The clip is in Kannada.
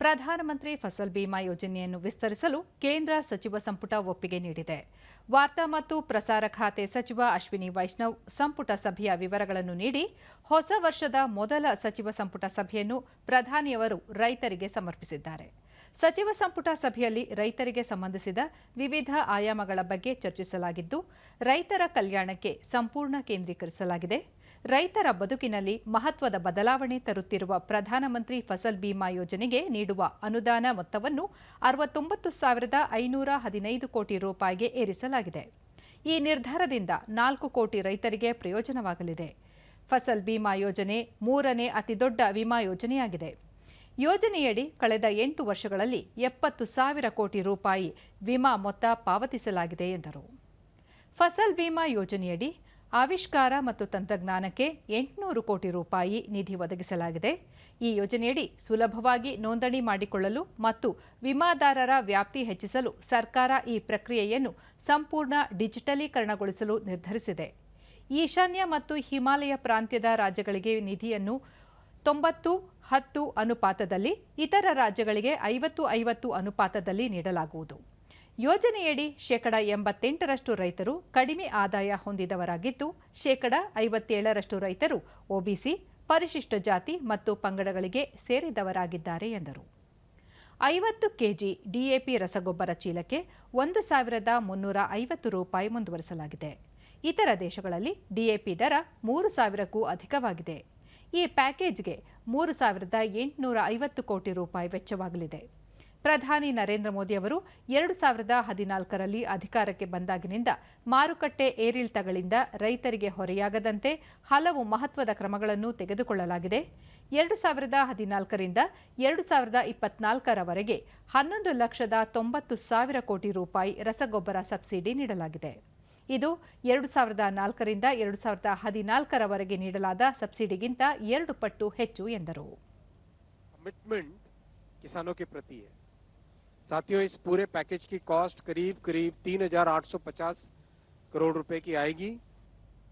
ಪ್ರಧಾನಮಂತ್ರಿ ಫಸಲ್ ಬಿಮಾ ಯೋಜನೆಯನ್ನು ವಿಸ್ತರಿಸಲು ಕೇಂದ್ರ ಸಚಿವ ಸಂಪುಟ ಒಪ್ಪಿಗೆ ನೀಡಿದೆ. ವಾರ್ತಾ ಮತ್ತು ಪ್ರಸಾರ ಖಾತೆ ಸಚಿವ ಅಶ್ವಿನಿ ವೈಷ್ಣವ್ ಸಂಪುಟ ಸಭೆಯ ವಿವರಗಳನ್ನು ನೀಡಿ ಹೊಸ ವರ್ಷದ ಮೊದಲ ಸಚಿವ ಸಂಪುಟ ಸಭೆಯನ್ನು ಪ್ರಧಾನಿಯವರು ರೈತರಿಗೆ ಸಮರ್ಪಿಸಿದ್ದಾರೆ. ಸಚಿವ ಸಂಪುಟ ಸಭೆಯಲ್ಲಿ ರೈತರಿಗೆ ಸಂಬಂಧಿಸಿದ ವಿವಿಧ ಆಯಾಮಗಳ ಬಗ್ಗೆ ಚರ್ಚಿಸಲಾಗಿದ್ದು, ರೈತರ ಕಲ್ಯಾಣಕ್ಕೆ ಸಂಪೂರ್ಣ ಕೇಂದ್ರೀಕರಿಸಲಾಗಿದೆ. ರೈತರ ಬದುಕಿನಲ್ಲಿ ಮಹತ್ವದ ಬದಲಾವಣೆ ತರುತ್ತಿರುವ ಪ್ರಧಾನಮಂತ್ರಿ ಫಸಲ್ ಬಿಮಾ ಯೋಜನೆಗೆ ನೀಡುವ ಅನುದಾನ ಮೊತ್ತವನ್ನು 69,515 ಕೋಟಿ ರೂಪಾಯಿಗೆ ಏರಿಸಲಾಗಿದೆ. ಈ ನಿರ್ಧಾರದಿಂದ 4 ಕೋಟಿ ರೈತರಿಗೆ ಪ್ರಯೋಜನವಾಗಲಿದೆ. ಫಸಲ್ ಬಿಮಾ ಯೋಜನೆ 3ನೇ ಅತಿದೊಡ್ಡ ವಿಮಾ ಯೋಜನೆಯಾಗಿದೆ. ಯೋಜನೆಯಡಿ ಕಳೆದ 8 ವರ್ಷಗಳಲ್ಲಿ 70,000 ಕೋಟಿ ರೂಪಾಯಿ ವಿಮಾ ಮೊತ್ತ ಪಾವತಿಸಲಾಗಿದೆ ಎಂದರು. ಫಸಲ್ ಬಿಮಾ ಯೋಜನೆಯಡಿ ಆವಿಷ್ಕಾರ ಮತ್ತು ತಂತ್ರಜ್ಞಾನಕ್ಕೆ 800 ಕೋಟಿ ರೂಪಾಯಿ ನಿಧಿ ಒದಗಿಸಲಾಗಿದೆ. ಈ ಯೋಜನೆಯಡಿ ಸುಲಭವಾಗಿ ನೋಂದಣಿ ಮಾಡಿಕೊಳ್ಳಲು ಮತ್ತು ವಿಮಾದಾರರ ವ್ಯಾಪ್ತಿ ಹೆಚ್ಚಿಸಲು ಸರ್ಕಾರ ಈ ಪ್ರಕ್ರಿಯೆಯನ್ನು ಸಂಪೂರ್ಣ ಡಿಜಿಟಲೀಕರಣಗೊಳಿಸಲು ನಿರ್ಧರಿಸಿದೆ. ಈಶಾನ್ಯ ಮತ್ತು ಹಿಮಾಲಯ ಪ್ರಾಂತ್ಯದ ರಾಜ್ಯಗಳಿಗೆ ನಿಧಿಯನ್ನು 90-10 ಅನುಪಾತದಲ್ಲಿ, ಇತರ ರಾಜ್ಯಗಳಿಗೆ 50-50 ಅನುಪಾತದಲ್ಲಿ ನೀಡಲಾಗುವುದು. ಯೋಜನೆಯಡಿ 88% ರೈತರು ಕಡಿಮೆ ಆದಾಯ ಹೊಂದಿದವರಾಗಿದ್ದು, 57% ರೈತರು ಒಬಿಸಿ, ಪರಿಶಿಷ್ಟ ಜಾತಿ ಮತ್ತು ಪಂಗಡಗಳಿಗೆ ಸೇರಿದವರಾಗಿದ್ದಾರೆ ಎಂದರು. 50 ಕೆಜಿ ಡಿಎಪಿ ರಸಗೊಬ್ಬರ ಚೀಲಕ್ಕೆ 1,350 ರೂಪಾಯಿ ಮುಂದುವರಿಸಲಾಗಿದೆ. ಇತರ ದೇಶಗಳಲ್ಲಿ ಡಿಎಪಿ ದರ 3,000ಕ್ಕೂ ಅಧಿಕವಾಗಿದೆ. ಈ ಪ್ಯಾಕೇಜ್ಗೆ 3,850 ಕೋಟಿ ರೂಪಾಯಿ ವೆಚ್ಚವಾಗಲಿದೆ. ಪ್ರಧಾನಿ ನರೇಂದ್ರ ಮೋದಿ ಅವರು 2014ರಲ್ಲಿ ಅಧಿಕಾರಕ್ಕೆ ಬಂದಾಗಿನಿಂದ ಮಾರುಕಟ್ಟೆ ಏರಿಳಿತಗಳಿಂದ ರೈತರಿಗೆ ಹೊರೆಯಾಗದಂತೆ ಹಲವು ಮಹತ್ವದ ಕ್ರಮಗಳನ್ನು ತೆಗೆದುಕೊಳ್ಳಲಾಗಿದೆ. 2014ರಿಂದ 2024ರವರೆಗೆ 11,90,000 ಕೋಟಿ ರೂಪಾಯಿ ರಸಗೊಬ್ಬರ ಸಬ್ಸಿಡಿ ನೀಡಲಾಗಿದೆ. ಇದು 2004ರಿಂದ 2014ರವರೆಗೆ ನೀಡಲಾದ ಸಬ್ಸಿಡಿಗಿಂತ 2 ಪಟ್ಟು ಹೆಚ್ಚು ಎಂದರು. साथियों, इस पूरे पैकेज की कॉस्ट करीब 3,850 करोड़ रुपए की आएगी.